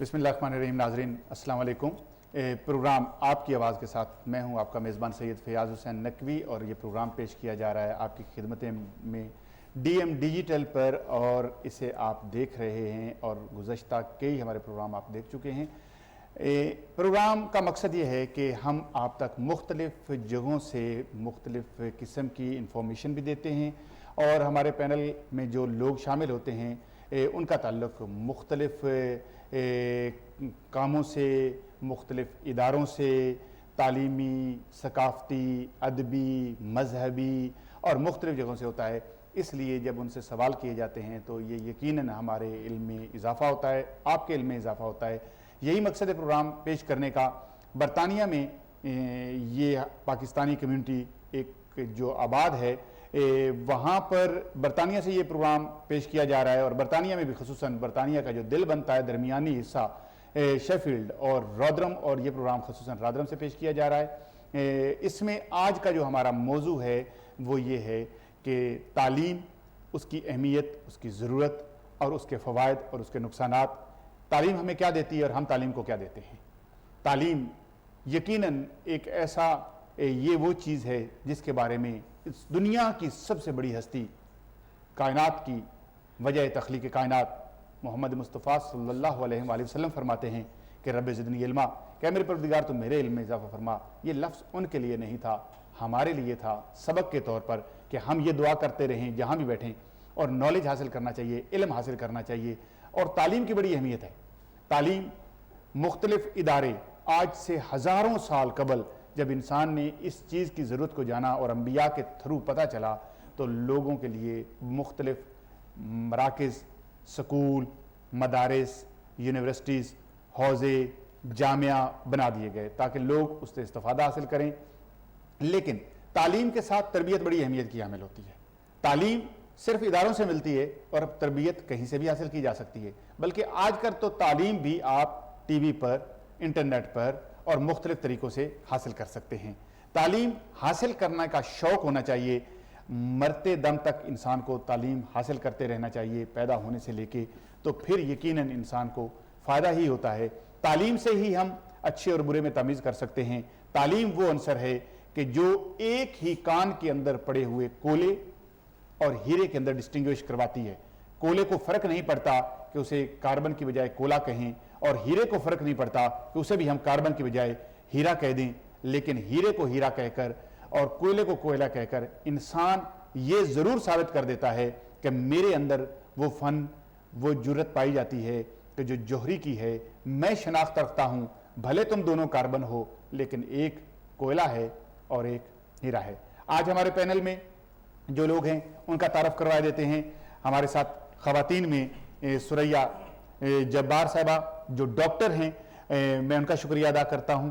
बिस्मिल्लाहिर्रहमानिर्रहीम। नाज़रीन अस्सलाम वालेकुम। प्रोग्राम आपकी आवाज़ के साथ मैं हूं आपका मेज़बान सैयद फ़याज़ हुसैन नकवी और ये प्रोग्राम पेश किया जा रहा है आपकी खिदमतें में DM डिजिटल पर, और इसे आप देख रहे हैं और गुज़श्ता कई हमारे प्रोग्राम आप देख चुके हैं। प्रोग्राम का मकसद ये है कि हम आप तक मुख्तलिफ़ जगहों से मुख्तलिफ़ किस्म की इंफॉर्मेशन भी देते हैं, और हमारे पैनल में जो लोग शामिल होते हैं उनका ताल्लुक़ मुख्तलिफ़ कामों से, मुख्तलिफ़ इदारों से, तालीमी, सकाफ़ती, अदबी, मजहबी और मुख्तलिफ़ जगहों से होता है। इसलिए जब उनसे सवाल किए जाते हैं तो ये यकीनन हमारे इल्म में इजाफ़ा होता है, आपके इल्म में इजाफ़ा होता है। यही मकसद है प्रोग्राम पेश करने का। बरतानिया में ये पाकिस्तानी कम्यूनिटी एक जो आबाद है, वहाँ पर बरतानिया से ये प्रोग्राम पेश किया जा रहा है, और बरतानिया में भी ख़ुसूसन बरतानिया का जो दिल बनता है दरमियानी हिस्सा शेफील्ड और रॉदरम, और ये प्रोग्राम ख़ुसूसन रॉदरम से पेश किया जा रहा है। इसमें आज का जो हमारा मौजू है वो ये है कि तालीम, उसकी अहमियत, उसकी ज़रूरत और उसके फ़वाइद और उसके नुकसानात। तालीम हमें क्या देती है और हम तालीम को क्या देते हैं। तालीम यकीनन एक ऐसा ये वो चीज़ है जिसके बारे में इस दुनिया की सबसे बड़ी हस्ती, कायनात की वजह तख्लीक़ कायनात मोहम्मद मुस्तफ़ा सल्लल्लाहु अलैहि वसल्लम फरमाते हैं कि रब्बे ज़िदनी इल्मा, क्या मेरे परवरदिगार तो मेरे इल्म में इजाफ़ा फरमा। ये लफ्ज़ उनके लिए नहीं था, हमारे लिए था, सबक के तौर पर, कि हम ये दुआ करते रहें जहाँ भी बैठें, और नॉलेज हासिल करना चाहिए, इल्म हासिल करना चाहिए। और तालीम की बड़ी अहमियत है। तालीम मुख्तलिफ़ इदारे आज से हज़ारों साल कबल जब इंसान ने इस चीज़ की ज़रूरत को जाना और अंबिया के थ्रू पता चला, तो लोगों के लिए मुख्तलिफ़ मराकिज़, स्कूल, मदारिस, यूनिवर्सिटीज़, हौज़े, जामिया बना दिए गए ताकि लोग उससे इस्तिफ़ादा हासिल करें। लेकिन तालीम के साथ तरबियत बड़ी अहमियत की हामिल होती है। तालीम सिर्फ इदारों से मिलती है और अब तरबियत कहीं से भी हासिल की जा सकती है, बल्कि आजकल तो तालीम भी आप TV पर, इंटरनेट पर और मुख्तलिफ तरीक़ों से हासिल कर सकते हैं। तालीम हासिल करने का शौक़ होना चाहिए। मरते दम तक इंसान को तालीम हासिल करते रहना चाहिए, पैदा होने से लेके, तो फिर यकीनन इंसान को फ़ायदा ही होता है। तालीम से ही हम अच्छे और बुरे में तमीज़ कर सकते हैं। तालीम वो अंसर है कि जो एक ही कान के अंदर पड़े हुए कोले और हीरे के अंदर डिस्टिंग्विश करवाती है। कोले को फ़र्क नहीं पड़ता कि उसे कार्बन की बजाय कोला कहें, और हीरे को फ़र्क नहीं पड़ता कि उसे भी हम कार्बन की बजाय हीरा कह दें, लेकिन हीरे को हीरा कहकर और कोयले को कोयला कहकर इंसान ये ज़रूर साबित कर देता है कि मेरे अंदर वो फ़न, वो जुर्रत पाई जाती है कि जो जौहरी की है मैं शनाख्त रखता हूँ, भले तुम दोनों कार्बन हो लेकिन एक कोयला है और एक हीरा है। आज हमारे पैनल में जो लोग हैं उनका तारफ़ करवा देते हैं। हमारे साथ ख़वातीन में सुरैया जब्बार साहिबा जो डॉक्टर हैं, मैं उनका शुक्रिया अदा करता हूँ।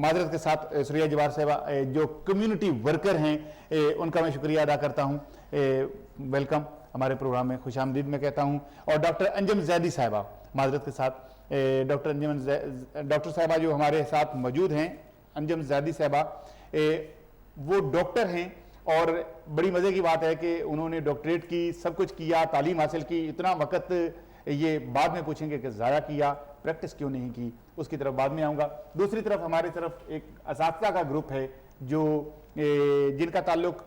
माजरत के साथ सुरैया जब्बार साहिबा जो कम्युनिटी वर्कर हैं, उनका मैं शुक्रिया अदा करता हूँ। वेलकम हमारे प्रोग्राम में, खुश आमदीद मैं कहता हूँ। और डॉक्टर अंजम जैदी साहिबा, माजरत के साथ डॉक्टर साहिबा जो हमारे साथ मौजूद हैं, अंजम जैदी साहिबा वो डॉक्टर हैं, और बड़ी मज़े की बात है कि उन्होंने डॉक्टरेट की, सब कुछ किया, तालीम हासिल की, इतना वक्त ये बाद में पूछेंगे कि ज़ाया किया, प्रैक्टिस क्यों नहीं की, उसकी तरफ बाद में आऊँगा। दूसरी तरफ हमारी तरफ एक असातिज़ा का ग्रुप है जो जिनका ताल्लुक़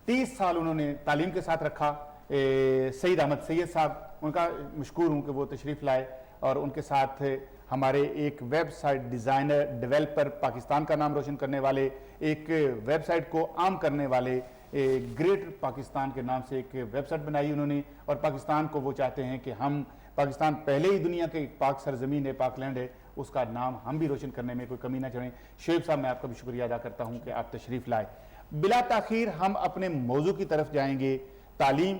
30 साल उन्होंने तालीम के साथ रखा। सईद अहमद सैयद साहब, उनका मशकूर हूँ कि वो तशरीफ़ लाए, और उनके साथ हमारे एक वेबसाइट डिज़ाइनर, डेवलपर, पाकिस्तान का नाम रोशन करने वाले, एक वेबसाइट को आम करने वाले, ग्रेट पाकिस्तान के नाम से एक वेबसाइट बनाई उन्होंने, और पाकिस्तान को वो चाहते हैं कि हम, पाकिस्तान पहले ही दुनिया के पाक सरजमीन है, पाक लैंड है, उसका नाम हम भी रोशन करने में कोई कमी ना छोड़ें। शोएब साहब, मैं आपका भी शुक्रिया अदा करता हूँ कि आप तशरीफ़ लाए। बिला ताख़ीर हम अपने मौजू की तरफ जाएंगे। तालीम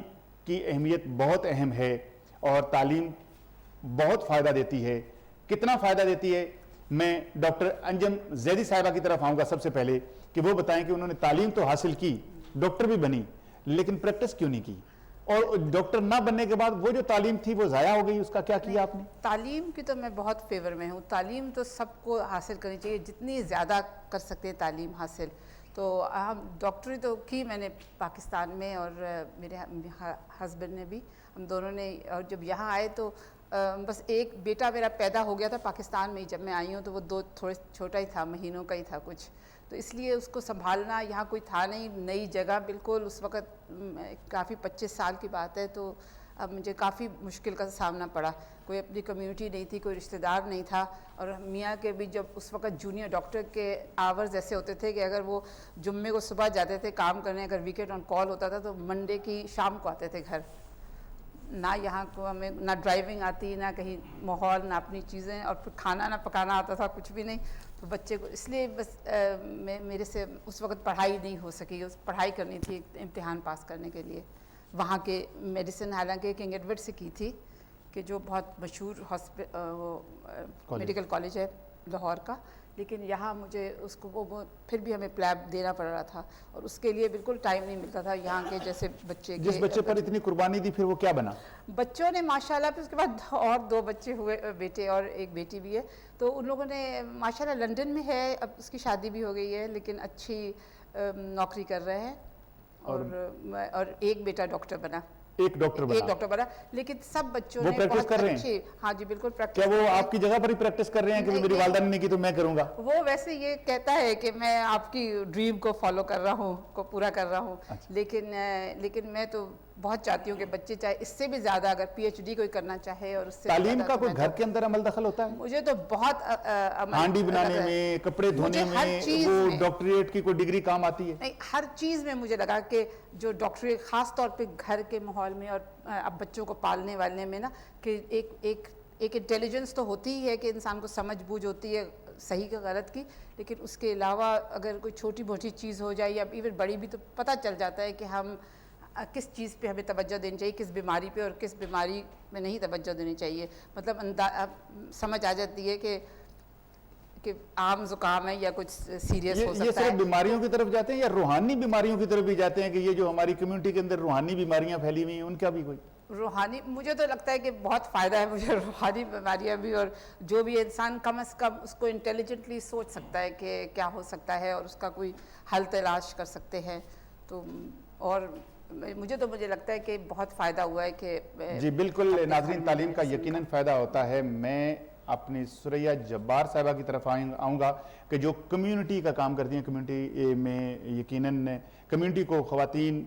की अहमियत बहुत अहम है, और तालीम बहुत फ़ायदा देती है। कितना फ़ायदा देती है, मैं डॉक्टर अंजम जैदी साहिबा की तरफ आऊँगा सबसे पहले, कि वो बताएं कि उन्होंने तालीम तो हासिल की, डॉक्टर भी बनी, लेकिन प्रैक्टिस क्यों नहीं की, और डॉक्टर ना बनने के बाद वो जो तालीम थी वो ज़ाया हो गई, उसका क्या किया आपने? तालीम की तो मैं बहुत फेवर में हूँ। तालीम तो सबको हासिल करनी चाहिए, जितनी ज़्यादा कर सकते हैं तालीम हासिल। तो हम डॉक्टरी तो की मैंने पाकिस्तान में, और मेरे हस्बैंड ने भी, हम दोनों ने। और जब यहाँ आए तो بس ایک بیٹا میرا پیدا ہو گیا تھا پاکستان میں ہی جب میں آئی ہوں، تو وہ تھوڑے چھوٹا ہی تھا، مہینوں کا ہی تھا کچھ، تو اس لیے اس کو سنبھالنا یہاں کوئی تھا نہیں، نئی جگہ بالکل، اس وقت کافی 25 سال کی بات ہے، تو اب مجھے کافی مشکل کا سامنا پڑا، کوئی اپنی کمیونٹی نہیں تھی، کوئی رشتہ دار نہیں تھا، اور میاں کے بھی جب اس وقت جونیئر ڈاکٹر کے آورز ایسے ہوتے تھے کہ اگر وہ جمعے کو صبح جاتے تھے کام کرنے، اگر ویکینڈ آن کال ہوتا تھا تو منڈے کی شام کو آتے تھے گھر، نہ یہاں کو ہمیں نہ ڈرائیونگ آتی، نہ کہیں ماحول، نہ اپنی چیزیں، اور پھر کھانا نہ پکانا آتا تھا، کچھ بھی نہیں، تو بچے کو اس لیے بس میرے سے اس وقت پڑھائی نہیں ہو سکی، پڑھائی کرنی تھی امتحان پاس کرنے کے لیے، وہاں کے میڈیسن حالانکہ کنگ ایڈورڈ سے کی تھی، کہ جو بہت مشہور میڈیکل کالج ہے لاہور کا، لیکن یہاں مجھے اس کو وہ پھر بھی ہمیں پلیب دینا پڑ رہا تھا، اور اس کے لیے بالکل ٹائم نہیں ملتا تھا یہاں کے جیسے بچے جس بچے پر اتنی قربانی دی پھر وہ کیا بنا؟ بچوں نے ماشاءاللہ، پھر اس کے بعد اور 2 بچے ہوئے، بیٹے اور ایک بیٹی بھی ہے، تو ان لوگوں نے ماشاءاللہ لنڈن میں ہے، اب اس کی شادی بھی ہو گئی ہے، لیکن اچھی نوکری کر رہے ہیں، اور ایک بیٹا ڈاکٹر بنا، ایک ڈاکٹر بنا، لیکن سب بچوں وہ نے پریکٹس بہت کر رہے ہیں؟ اچھی، ہاں جی بالکل پریکٹس، کیا وہ آپ کی جگہ پر ہی پریکٹس کر رہے ہیں کہ میری والدہ نے نہیں کی تو میں کروں گا؟ وہ ویسے یہ کہتا ہے کہ میں آپ کی ڈریم کو فالو کر رہا ہوں، کو پورا کر رہا ہوں، لیکن میں تو بہت چاہتی ہوں کہ بچے چاہے اس سے بھی زیادہ اگر پی ایچ ڈی کوئی کرنا چاہے، اور اس سے تعلیم کا کوئی گھر کے اندر عمل دخل ہوتا ہے؟ مجھے تو بہت ہانڈی بنانے میں، کپڑے دھونے میں، وہ ڈاکٹریٹ کی کوئی ڈگری کام آتی ہے؟ نہیں، ہر چیز میں مجھے لگا کہ جو ڈاکٹریٹ خاص طور پہ گھر کے ماحول میں اور اب بچوں کو پالنے والنے میں نا، کہ ایک انٹیلیجنس تو ہوتی ہی ہے کہ انسان کو سمجھ بوجھ ہوتی ہے صحیح کا غلط کی، لیکن اس کے علاوہ اگر کوئی چھوٹی موٹی چیز ہو جائے یا ایون بڑی بھی، تو پتہ چل جاتا ہے کہ ہم کس چیز پہ ہمیں توجہ دینی چاہیے، کس بیماری پہ اور کس بیماری میں نہیں توجہ دینی چاہیے، مطلب سمجھ آ جاتی ہے کہ عام زکام ہے یا کچھ سیریس ہو سکتا ہے۔ یہ صرف بیماریوں کی طرف جاتے ہیں یا روحانی بیماریوں کی طرف بھی جاتے ہیں، کہ یہ جو ہماری کمیونٹی کے اندر روحانی بیماریاں پھیلی ہوئی ہیں ان کا بھی کوئی؟ روحانی مجھے تو لگتا ہے کہ بہت فائدہ ہے مجھے روحانی بیماریاں بھی، اور جو بھی انسان کم از کم اس کو انٹیلیجنٹلی سوچ سکتا ہے کہ کیا ہو سکتا ہے اور اس کا کوئی حل تلاش کر سکتے ہیں، تو اور مجھے لگتا ہے کہ بہت فائدہ ہوا ہے کہ جی بالکل ناظرین، تعلیم کا یقیناً فائدہ ہوتا ہے۔ میں اپنی سریہ جبار صاحبہ کی طرف آؤں گا کہ جو کمیونٹی کا کام کرتی ہیں، کمیونٹی میں یقیناً کمیونٹی کو خواتین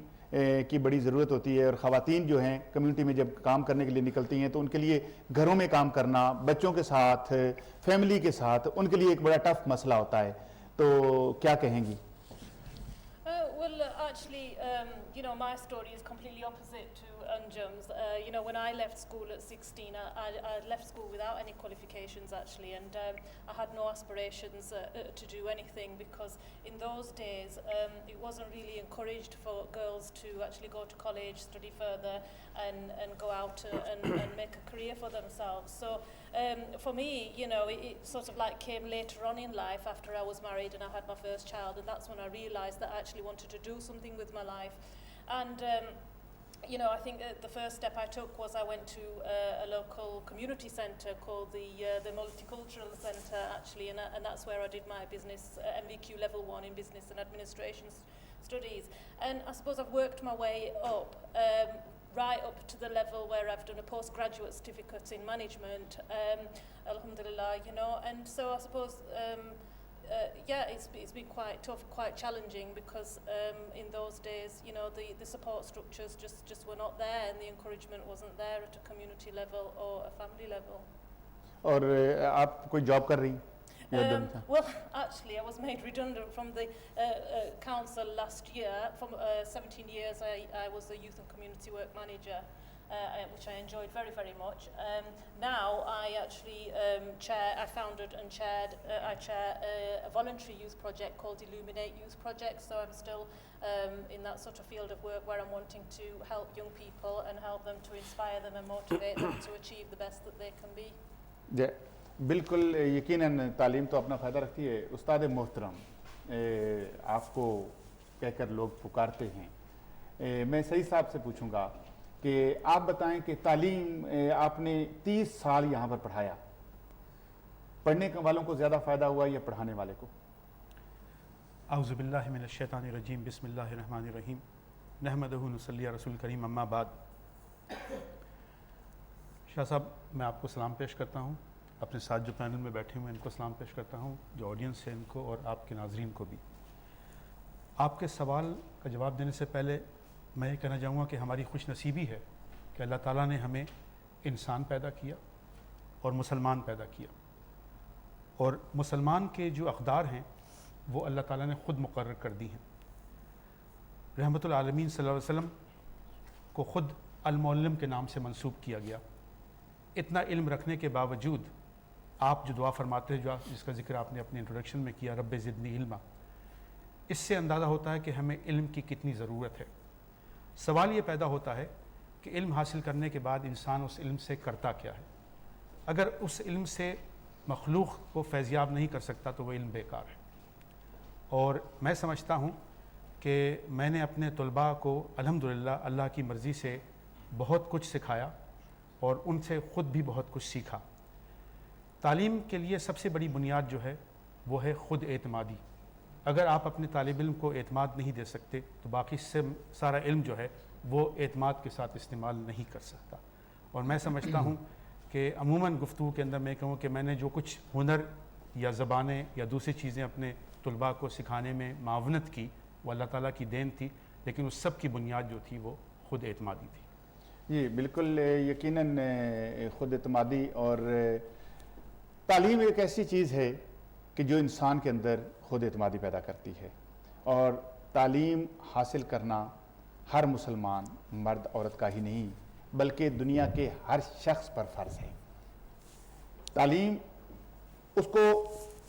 کی بڑی ضرورت ہوتی ہے، اور خواتین جو ہیں کمیونٹی میں جب کام کرنے کے لیے نکلتی ہیں تو ان کے لیے گھروں میں کام کرنا، بچوں کے ساتھ، فیملی کے ساتھ، ان کے لیے ایک بڑا ٹف مسئلہ ہوتا ہے، تو کیا کہیں گی؟ Well, actually, my story is completely opposite to Anjum's. When I left school at 16, I left school without any qualifications, actually, and I had no aspirations to do anything, because in those days, it wasn't really encouraged for girls to actually go to college, study further, and go out and make a career for themselves. So for me, it sort of like came later on in life after I was married and I had my first child, and that's when I realized that I actually wanted to do something with my life. And I think the first step I took was I went to a local community centre called the Multicultural Centre, actually, and that's where I did my business MVQ level 1 in business and administration studies. And I suppose I've worked my way up, right up to the level where I've done a postgraduate certificate in management, alhamdulillah, and so I suppose it's been quite tough, quite challenging, because in those days, the support structures just were not there, and the encouragement wasn't there at a community level or a family level. اور آپ کوئی job کر رہی ہیں؟ Well, actually, I was made redundant from the council last year. For 17 years, I was a youth and community work manager, which I enjoyed very, very much. Now, I actually I founded and chaired a voluntary youth project called Illuminate Youth Project. So I'm still in that sort of field of work where I'm wanting to help young people and help them, to inspire them and motivate them to achieve the best that they can be. جی بالکل، یقیناً تعلیم تو اپنا فائدہ رکھتی ہے۔ استاد محترم، آپ کو کہہ کر لوگ پکارتے ہیں، میں سعید صاحب سے پوچھوں گا کہ آپ بتائیں کہ تعلیم آپ نے 30 سال یہاں پر پڑھایا، پڑھنے والوں کو زیادہ فائدہ ہوا یا پڑھانے والے کو؟ اعوذ باللہ من الشیطان الرجیم، بسم اللہ الرحمن الرحیم، نحمدہ نصلی علی رسول کریم، اما بعد۔ شاہ صاحب میں آپ کو سلام پیش کرتا ہوں، اپنے ساتھ جو پینل میں بیٹھے ہوئے ہیں ان کو سلام پیش کرتا ہوں، جو آڈینس ہے ان کو اور آپ کے ناظرین کو بھی۔ آپ کے سوال کا جواب دینے سے پہلے میں یہ کہنا چاہوں گا کہ ہماری خوش نصیبی ہے کہ اللہ تعالیٰ نے ہمیں انسان پیدا کیا اور مسلمان پیدا کیا، اور مسلمان کے جو اقدار ہیں وہ اللہ تعالیٰ نے خود مقرر کر دی ہیں۔ رحمت العالمین صلی اللہ علیہ وسلم کو خود المعلم کے نام سے منسوب کیا گیا۔ اتنا علم رکھنے کے باوجود آپ جو دعا فرماتے ہیں، جس کا ذکر آپ نے اپنے انٹروڈکشن میں کیا، رب زدنی علما، اس سے اندازہ ہوتا ہے کہ ہمیں علم کی کتنی ضرورت ہے۔ سوال یہ پیدا ہوتا ہے کہ علم حاصل کرنے کے بعد انسان اس علم سے کرتا کیا ہے؟ اگر اس علم سے مخلوق کو فیضیاب نہیں کر سکتا تو وہ علم بیکار ہے۔ اور میں سمجھتا ہوں کہ میں نے اپنے طلباء کو الحمدللہ اللہ کی مرضی سے بہت کچھ سکھایا اور ان سے خود بھی بہت کچھ سیکھا۔ تعلیم کے لیے سب سے بڑی بنیاد جو ہے وہ ہے خود اعتمادی۔ اگر آپ اپنے طالب علم کو اعتماد نہیں دے سکتے تو باقی سے سارا علم جو ہے وہ اعتماد کے ساتھ استعمال نہیں کر سکتا۔ اور میں سمجھتا ہوں کہ عموماً گفتگو کے اندر میں کہوں کہ میں نے جو کچھ ہنر یا زبانیں یا دوسری چیزیں اپنے طلباء کو سکھانے میں معاونت کی وہ اللہ تعالیٰ کی دین تھی، لیکن اس سب کی بنیاد جو تھی وہ خود اعتمادی تھی۔ جی بالکل، یقیناً خود اعتمادی اور تعلیم ایک ایسی چیز ہے کہ جو انسان کے اندر خود اعتمادی پیدا کرتی ہے، اور تعلیم حاصل کرنا ہر مسلمان مرد عورت کا ہی نہیں بلکہ دنیا کے ہر شخص پر فرض ہے۔ تعلیم اس کو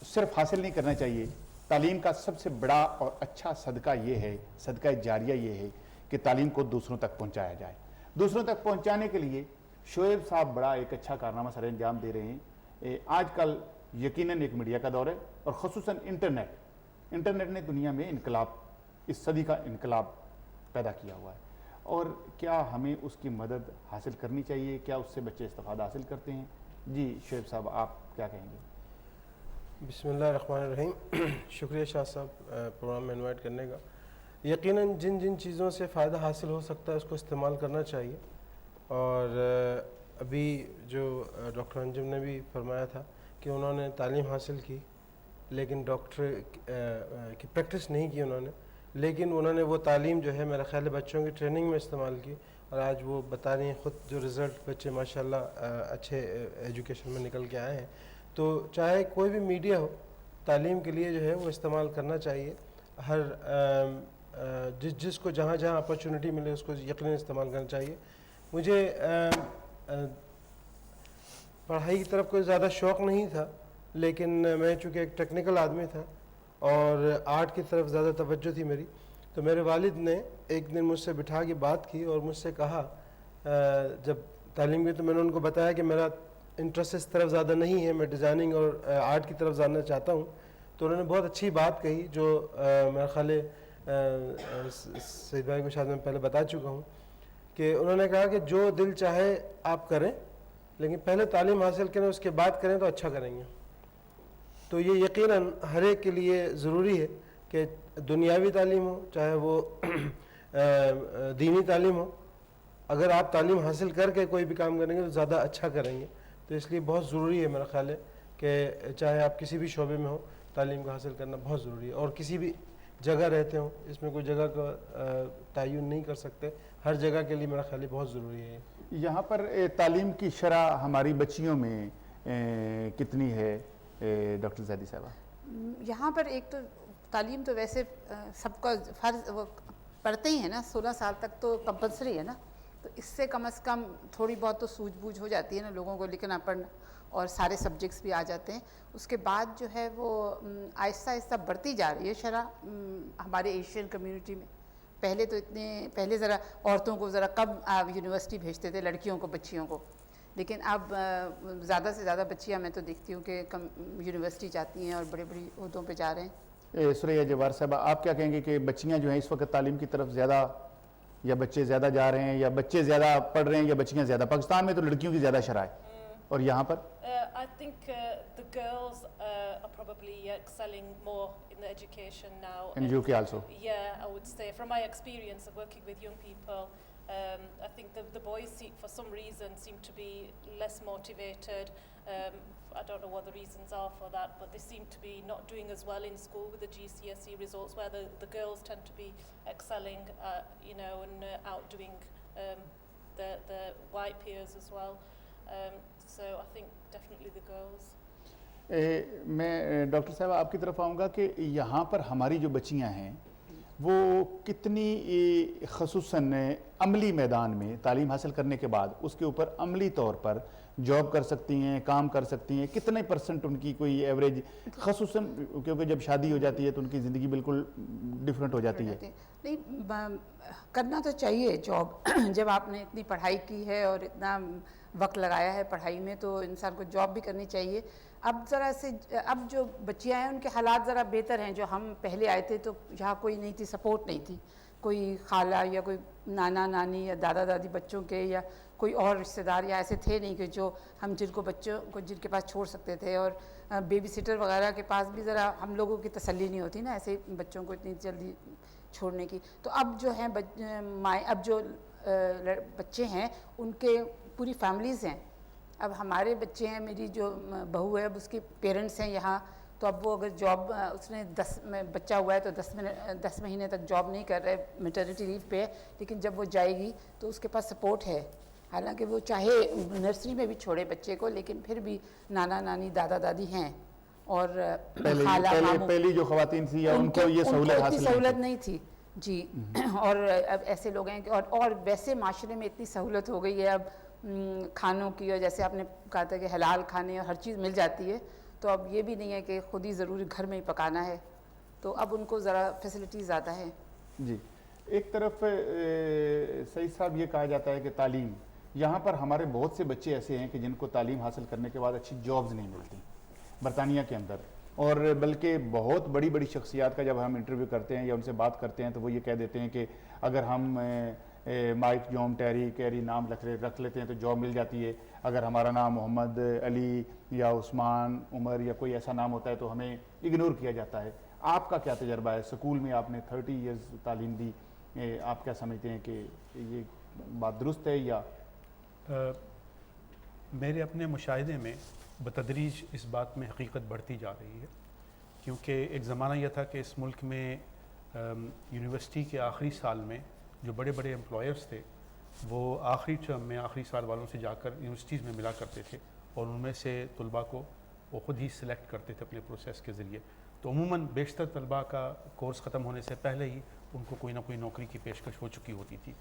صرف حاصل نہیں کرنا چاہیے، تعلیم کا سب سے بڑا اور اچھا صدقہ یہ ہے، صدقہ جاریہ یہ ہے کہ تعلیم کو دوسروں تک پہنچایا جائے۔ دوسروں تک پہنچانے کے لیے شعیب صاحب بڑا ایک اچھا کارنامہ سر انجام دے رہے ہیں۔ آج کل یقیناً ایک میڈیا کا دور ہے، اور خصوصاً انٹرنیٹ نے دنیا میں انقلاب، اس صدی کا انقلاب پیدا کیا ہوا ہے، اور کیا ہمیں اس کی مدد حاصل کرنی چاہیے؟ کیا اس سے بچے استفادہ حاصل کرتے ہیں؟ جی شعیب صاحب آپ کیا کہیں گے؟ بسم اللہ الرحمن الرحیم۔ شکریہ شاہ صاحب پروگرام میں انوائٹ کرنے کا۔ یقیناً جن چیزوں سے فائدہ حاصل ہو سکتا ہے اس کو استعمال کرنا چاہیے، اور ابھی جو ڈاکٹر انجم نے بھی فرمایا تھا کہ انہوں نے تعلیم حاصل کی لیکن ڈاکٹر کی پریکٹس نہیں کی انہوں نے، لیکن انہوں نے وہ تعلیم جو ہے میرا خیال ہے بچوں کی ٹریننگ میں استعمال کی، اور آج وہ بتا رہی ہیں خود جو رزلٹ بچے ماشاءاللہ اچھے ایجوکیشن میں نکل کے آئے ہیں۔ تو چاہے کوئی بھی میڈیا ہو، تعلیم کے لیے جو ہے وہ استعمال کرنا چاہیے۔ ہر جس کو جہاں اپرچونٹی ملے اس کو یقیناً استعمال کرنا چاہیے۔ مجھے پڑھائی کی طرف کوئی زیادہ شوق نہیں تھا، لیکن میں چونکہ ایک ٹیکنیکل آدمی تھا اور آرٹ کی طرف زیادہ توجہ تھی میری، تو میرے والد نے ایک دن مجھ سے بٹھا کے بات کی اور مجھ سے کہا، جب تعلیم کی تو میں نے ان کو بتایا کہ میرا انٹرسٹ اس طرف زیادہ نہیں ہے، میں ڈیزائننگ اور آرٹ کی طرف جانا چاہتا ہوں۔ تو انہوں نے بہت اچھی بات کہی جو میرا خیال ہے سعید بھائی کو شاید میں پہلے بتا چکا ہوں، کہ انہوں نے کہا کہ جو دل چاہے آپ کریں، لیکن پہلے تعلیم حاصل کریں، اس کے بعد کریں تو اچھا کریں گے۔ تو یہ یقیناً ہر ایک کے لیے ضروری ہے کہ دنیاوی تعلیم ہو چاہے وہ دینی تعلیم ہو، اگر آپ تعلیم حاصل کر کے کوئی بھی کام کریں گے تو زیادہ اچھا کریں گے۔ تو اس لیے بہت ضروری ہے میرا خیال ہے کہ چاہے آپ کسی بھی شعبے میں ہو، تعلیم کو حاصل کرنا بہت ضروری ہے، اور کسی بھی جگہ رہتے ہوں، اس میں کوئی جگہ کا تعین نہیں کر سکتے، ہر جگہ کے لیے میرا خیال ہے بہت ضروری ہے۔ یہاں پر تعلیم کی شرح ہماری بچیوں میں کتنی ہے ڈاکٹر زیدی صاحبہ؟ یہاں پر ایک تو تعلیم تو ویسے سب کا فرض وہ پڑھتے ہی ہیں نا، 16 سال تک تو کمپلسری ہے نا، تو اس سے کم از کم تھوڑی بہت تو سوجھ بوجھ ہو جاتی ہے نا لوگوں کو لکھنا پڑھنا، اور سارے سبجیکٹس بھی آ جاتے ہیں۔ اس کے بعد جو ہے وہ آہستہ آہستہ بڑھتی جا رہی ہے شرح ہمارے ایشین کمیونٹی میں۔ پہلے ذرا عورتوں کو ذرا کم یونیورسٹی بھیجتے تھے، لڑکیوں کو، بچیوں کو، لیکن اب زیادہ سے زیادہ بچیاں میں تو دیکھتی ہوں کہ یونیورسٹی جاتی ہیں اور بڑے بڑی عہدوں پہ جا رہے ہیں۔ سریہ جوار صاحبہ آپ کیا کہیں گے کہ بچیاں جو ہیں اس وقت تعلیم کی طرف زیادہ، یا بچے زیادہ جا رہے ہیں، یا بچے زیادہ پڑھ رہے ہیں، یا بچیاں زیادہ؟ پاکستان میں تو لڑکیوں کی زیادہ شرح ہے، اور یہاں پر I think the girls are probably excelling more in the education now. in UK also? Yeah, I would say from my experience of working with young people, I think the boys for some reason seem to be less motivated. I don't know what the reasons are for that, but they seem to be not doing as well in school with the GCSE results, where the girls tend to be excelling, and outdoing the white peers as well. So I think definitely the girls. मैं doctor साहब आपकी तरफ आऊँगा कि यहाँ पर हमारी जो बच्चियाँ हैं वो कितनी ख़ुसूसन अमली मैदान में तालीम हासिल करने के बाद उसके ऊपर अमली तौर पर जॉब कर सकती हैं, काम कर सकती हैं, कितने % उनकी कोई एवरेज, ख़ुसूसन क्योंकि जब शादी हो जाती है तो उनकी ज़िंदगी बिल्कुल डिफरेंट हो जाती है। नहीं, करना तो चाहिए जॉब। जब आपने इतनी पढ़ाई की है और इतना वक्त लगाया है पढ़ाई में तो इंसान को जॉब भी करनी चाहिए। अब ज़रा से अब जो बच्चियाँ हैं उनके हालात ज़रा बेहतर हैं। जो हम पहले आए थे तो यहाँ कोई नहीं थी, सपोर्ट नहीं थी, कोई खाला या कोई नाना नानी या दादा दादी बच्चों के या कोई और रिश्तेदार या ऐसे थे नहीं कि जो हम जिनको बच्चों को जिनके पास छोड़ सकते थे। और बेबी सिटर वगैरह के पास भी ज़रा हम लोगों की तसल्ली नहीं होती ना ऐसे बच्चों को इतनी जल्दी छोड़ने की। तो अब जो है अब जो बच्चे हैं उनके पूरी फैमिलीज़ हैं। अब हमारे बच्चे हैं, मेरी जो बहू है अब उसके पेरेंट्स हैं यहाँ, तो अब वो अगर जॉब उसने 10 में बच्चा हुआ है तो 10 महीने तक जॉब नहीं कर रहे, मैटरनिटी लीव पे है, लेकिन जब वो जाएगी तो उसके पास सपोर्ट है। हालांकि वो चाहे नर्सरी में भी छोड़े बच्चे को, लेकिन फिर भी नाना नानी दादा दादी हैं और पहली जो ख़वातीन थी या उनको ये सहूलत नहीं थी जी। और अब ऐसे लोग हैं कि और वैसे माशरे में इतनी सहूलत हो गई है अब खानों की, और जैसे आपने कहा था कि हलाल खाने और हर चीज़ मिल जाती है, तो अब ये भी नहीं है कि खुद ही ज़रूरी घर में ही पकाना है, तो अब उनको ज़रा फैसिलिटीज़ ज़्यादा है जी। एक तरफ सईद साहब ये कहा जाता है कि तालीम, यहाँ पर हमारे बहुत से बच्चे ऐसे हैं कि जिनको तालीम हासिल करने के बाद अच्छी जॉब्स नहीं मिलती बरतानिया के अंदर, और बल्कि बहुत बड़ी बड़ी शख्सियात का जब हम इंटरव्यू करते हैं या उनसे बात करते हैं तो वो ये कह देते हैं कि अगर हम माइक जॉम कैरी नाम रख लेते हैं तो जॉब मिल जाती है, अगर हमारा नाम मोहम्मद अली या उस्मान उमर या कोई ऐसा नाम होता है तो हमें इग्नोर किया जाता है। आपका क्या तजर्बा है? स्कूल में आपने 30 ईयर्स तालीम दी, आप क्या समझते हैं कि ये बात दुरुस्त है या? मेरे अपने मुशाहिदे में बतदरीज इस बात में हकीकत बढ़ती जा रही है, क्योंकि एक ज़माना यह था कि इस मुल्क में यूनिवर्सिटी के आखिरी साल में जो बड़े बड़े एम्प्लॉयर्स थे वो आखिरी टर्म में आखिरी साल वालों से जाकर यूनिवर्सिटीज़ में मिला करते थे और उनमें से तलबा को वो ख़ुद ही सिलेक्ट करते थे अपने प्रोसेस के ज़रिए। तो अमूमन बेशतर तलबा का कोर्स ख़त्म होने से पहले ही उनको कोई ना कोई नौकरी की पेशकश हो चुकी होती थी।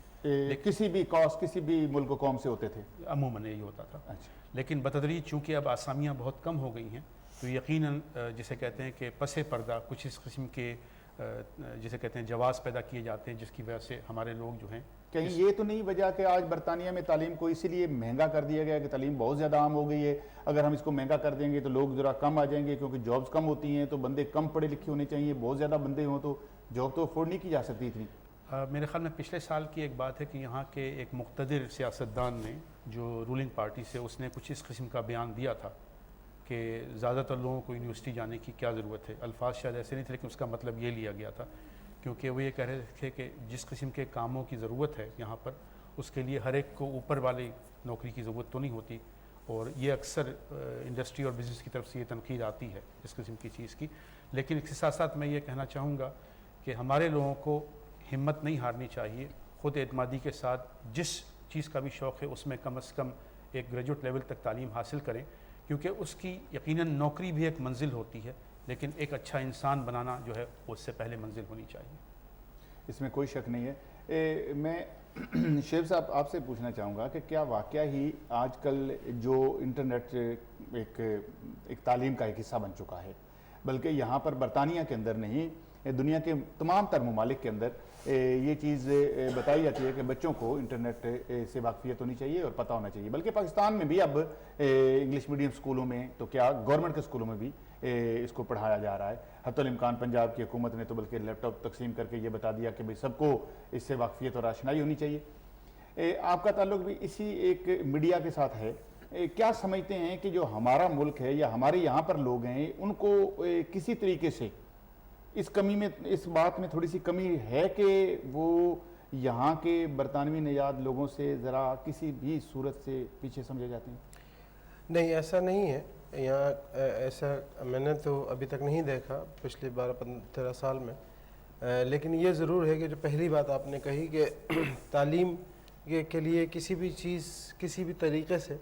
किसी भी कॉस किसी भी मुल्क कौम से होते थे, अमूमन यही होता था। अच्छा। लेकिन बतदरीज चूँकि अब आसामियाँ बहुत कम हो गई हैं तो यकीनन जिसे कहते हैं कि पसे पर्दा कुछ इस किस्म के जिसे कहते हैं जवाज़ पैदा किए जाते हैं, जिसकी वजह से हमारे लोग जो हैं कहीं ये तो नहीं वजह कि आज बरतानिया में तालीम को इसीलिए महंगा कर दिया गया कि तालीम बहुत ज़्यादा आम हो गई है, अगर हम इसको महंगा कर देंगे तो लोग ज़रा कम आ जाएंगे क्योंकि जॉब्स कम होती हैं, तो बंदे कम पढ़े लिखे होने चाहिए, बहुत ज़्यादा बंदे हों तो जॉब तो अफोर्ड नहीं की जा सकती इतनी। मेरे ख्याल में पिछले साल की एक बात है कि यहाँ के एक मुक़्तदिर सियासतदान ने जो रूलिंग पार्टी से उसने कुछ इस किस्म का बयान दिया था कि ज़्यादातर लोगों को यूनिवर्सिटी जाने की क्या ज़रूरत है। अल्फाज शायद ऐसे नहीं थे लेकिन उसका मतलब ये लिया गया था, क्योंकि वो ये कह रहे थे कि जिस किस्म के कामों की ज़रूरत है यहाँ पर उसके लिए हर एक को ऊपर वाली नौकरी की ज़रूरत तो नहीं होती, और ये अक्सर इंडस्ट्री और बिज़नेस की तरफ से ये तनकीद आती है इस किस्म की चीज़ की। लेकिन इसके साथ साथ मैं ये कहना चाहूँगा कि हमारे लोगों को हिम्मत नहीं हारनी चाहिए, ख़ुद एतमादी के साथ जिस चीज़ का भी शौक़ है उसमें कम से कम एक ग्रेजुएट लेवल तक तालीम हासिल करें, क्योंकि उसकी यकीनन नौकरी भी एक मंजिल होती है, लेकिन एक अच्छा इंसान बनाना जो है उससे पहले मंजिल होनी चाहिए। इसमें कोई शक नहीं है। मैं शेब साहब आपसे पूछना चाहूँगा कि क्या वाकया ही आजकल जो इंटरनेट एक तालीम का एक हिस्सा बन चुका है, बल्कि यहाँ पर बरतानिया के अंदर नहीं दुनिया के तमाम तर ममालिक के अंदर ये चीज़ बताई जाती है कि बच्चों को इंटरनेट से वाकफियत होनी चाहिए और पता होना चाहिए, बल्कि पाकिस्तान में भी अब इंग्लिश मीडियम स्कूलों में तो क्या गवर्नमेंट के स्कूलों में भी इसको पढ़ाया जा रहा है। हत्तुल इम्कान पंजाब की हुकूमत ने तो बल्कि लैपटॉप तकसीम करके ये बता दिया कि भाई सबको इससे वाकफियत और आशनाई होनी चाहिए। आपका ताल्लुक भी इसी एक मीडिया के साथ है। क्या समझते हैं कि जो हमारा मुल्क है या हमारे यहाँ पर लोग हैं उनको किसी तरीके से इस बात में थोड़ी सी कमी है कि वो यहाँ के बरतानवी नयाद लोगों से ज़रा किसी भी सूरत से पीछे समझे जाते हैं? नहीं, ऐसा नहीं है यहाँ। ऐसा मैंने तो अभी तक नहीं देखा पिछले 12-13 साल में। लेकिन ये ज़रूर है कि जो पहली बात आपने कही कि तालीम के लिए किसी भी चीज़ किसी भी तरीक़े से,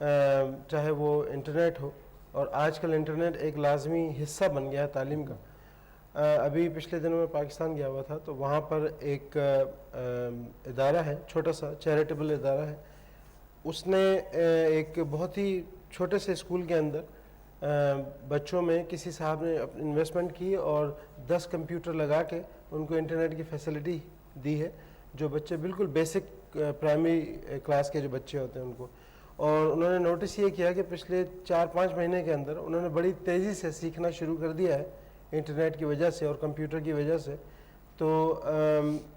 चाहे वो इंटरनेट हो, और आजकल इंटरनेट एक लाजमी हिस्सा बन गया है तालीम का। अभी पिछले दिनों में पाकिस्तान गया हुआ था, तो वहाँ पर एक इदारा है, छोटा सा चैरिटेबल इदारा है, उसने एक बहुत ही छोटे से स्कूल के अंदर बच्चों में किसी साहब ने इन्वेस्टमेंट की और 10 कंप्यूटर लगा के उनको इंटरनेट की फैसिलिटी दी है, जो बच्चे बिल्कुल बेसिक प्राइमरी क्लास के जो बच्चे होते हैं उनको। और उन्होंने नोटिस ये किया कि पिछले 4-5 महीने के अंदर उन्होंने बड़ी तेज़ी से सीखना शुरू कर दिया है इंटरनेट की वजह से और कंप्यूटर की वजह से। तो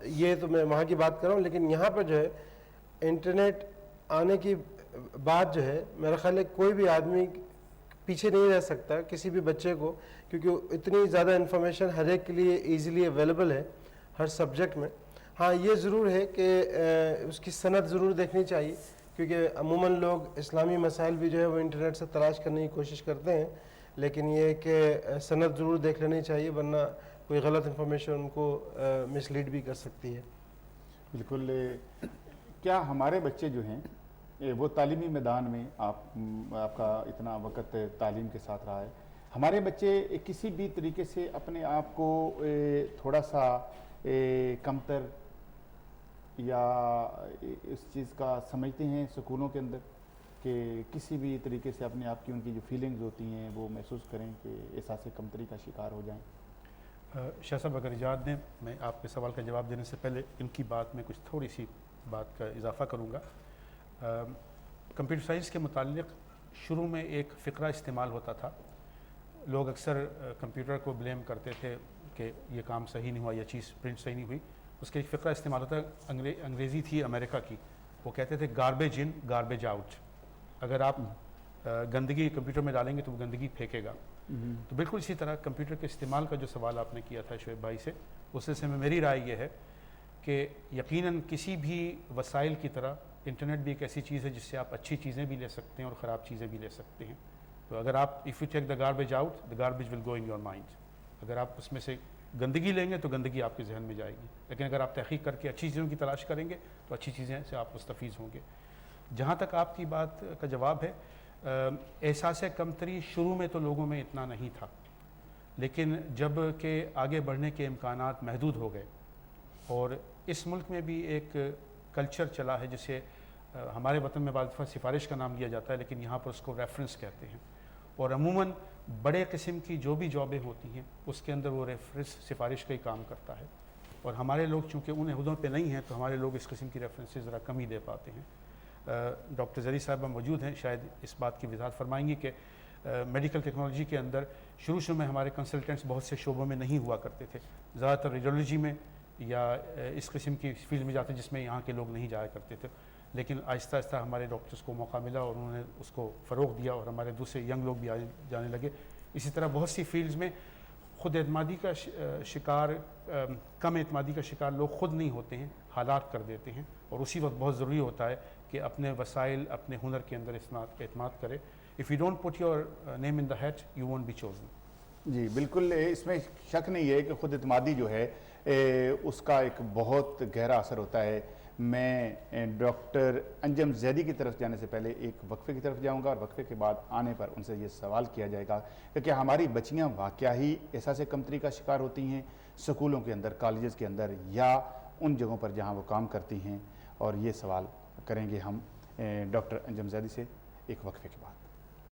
ये तो मैं वहाँ की बात कर रहा हूँ, लेकिन यहाँ पर जो है इंटरनेट आने की बात जो है, मेरा ख्याल है कोई भी आदमी पीछे नहीं रह सकता किसी भी बच्चे को, क्योंकि इतनी ज़्यादा इन्फॉर्मेशन हर एक के लिए ईज़िली अवेलेबल है हर सब्जेक्ट में। हाँ, ये ज़रूर है कि उसकी सनद ज़रूर देखनी चाहिए, क्योंकि अमूमन लोग इस्लामी मसाइल भी जो है वो इंटरनेट से तलाश करने की कोशिश करते हैं, लेकिन ये कि सनद ज़रूर देख लेनी चाहिए, वरना कोई गलत इन्फॉर्मेशन उनको मिसलीड भी कर सकती है। बिल्कुल। क्या हमारे बच्चे जो हैं वो तालीमी मैदान में आपका इतना वक्त तालीम के साथ रहा है, हमारे बच्चे किसी भी तरीके से अपने आप को थोड़ा सा कमतर या इस चीज़ का समझते हैं स्कूलों के अंदर, कि किसी भी तरीके से अपने आप की उनकी जो फीलिंग्स होती हैं वो महसूस करें कि एहसास कमतरी का शिकार हो जाएं? शाह साहब, अगर इजाज़त दें, मैं आपके सवाल का जवाब देने से पहले इनकी बात में कुछ थोड़ी सी बात का इजाफ़ा करूँगा। कंप्यूटर साइंस के मुताल्लिक़ शुरू में एक फ़िक्रा इस्तेमाल होता था। लोग अक्सर कंप्यूटर को ब्लेम करते थे कि ये काम सही नहीं हुआ, यह चीज़ प्रिंट सही नहीं हुई। उसका एक फ़िक्रा इस्तेमाल होता है, अंग्रेज़ी थी अमेरिका की, वो कहते थे गार्बेज इन गार्बेज आउट। अगर आप गंदगी कंप्यूटर में डालेंगे तो वो गंदगी फेंकेगा। तो बिल्कुल इसी तरह कंप्यूटर के इस्तेमाल का जो सवाल आपने किया था शोएब भाई से, उस सिलसिले में मेरी राय ये है कि यकीनन किसी भी वसाइल की तरह इंटरनेट भी एक ऐसी चीज़ है जिससे आप अच्छी चीज़ें भी ले सकते हैं और ख़राब चीज़ें भी ले सकते हैं। तो अगर आप if you take the garbage out, the garbage will go in your mind. अगर आप उसमें से गंदगी लेंगे तो गंदगी आपके जहन में जाएगी, लेकिन अगर आप तहक़ीक़ करके अच्छी चीज़ों की तलाश करेंगे तो अच्छी चीज़ें से आप मुस्तफ़ीज़ होंगे। जहाँ तक आपकी बात का जवाब है, एहसास कमतरी शुरू में तो लोगों में इतना नहीं था, लेकिन जब के आगे बढ़ने के इम्कानात महदूद हो गए और इस मुल्क में भी एक कल्चर चला है जिसे हमारे वतन में बादफा सिफारिश का नाम लिया जाता है, लेकिन यहाँ पर उसको रेफरेंस कहते हैं। और अमूमन बड़े किस्म की जो भी जॉबें होती हैं उसके अंदर वो रेफरेंस सिफारिश का ही काम करता है, और हमारे लोग चूँकि उन अहदों पे नहीं हैं तो हमारे लोग इस किस्म की रेफरेंसेस ज़रा कम ही दे पाते हैं। डॉक्टर जरी साहबा मौजूद हैं, शायद इस बात की वजाहत फरमाएंगी कि मेडिकल टेक्नोलॉजी के अंदर शुरू में हमारे कंसल्टेंट्स बहुत से शोबों में नहीं हुआ करते थे, ज़्यादातर रेडियोलॉजी में या इस किस्म की फील्ड में जाते जिसमें यहाँ के लोग नहीं जाया करते थे। लेकिन आहिस्ता आहिस्ता हमारे डॉक्टर्स को मौका मिला और उन्होंने उसको फ़रोग़ दिया और हमारे दूसरे यंग लोग भी जाने लगे। इसी तरह बहुत सी फील्ड्स में ख़ुद एतमादी का शिकार, कम एतमादी का शिकार लोग ख़ुद नहीं होते हैं, हालात कर देते हैं, और उसी वक्त बहुत ज़रूरी होता है कि अपने वसाइल, अपने हुनर के अंदर एतमाद करें। If you don't put your name in the hat you won't be chosen. जी बिल्कुल, इसमें शक नहीं है कि ख़ुद एतमादी जो है उसका एक बहुत गहरा असर होता है। मैं डॉक्टर अंजम जैदी की तरफ जाने से पहले एक वक्फे की तरफ जाऊंगा, और वक्फे के बाद आने पर उनसे ये सवाल किया जाएगा कि क्या हमारी बच्चियां वाकया ही एहसास कमतरी का शिकार होती हैं स्कूलों के अंदर, कॉलेजेस के अंदर, या उन जगहों पर जहां वो काम करती हैं। और ये सवाल करेंगे हम डॉक्टर अंजम जैदी से एक वक्फे के बाद।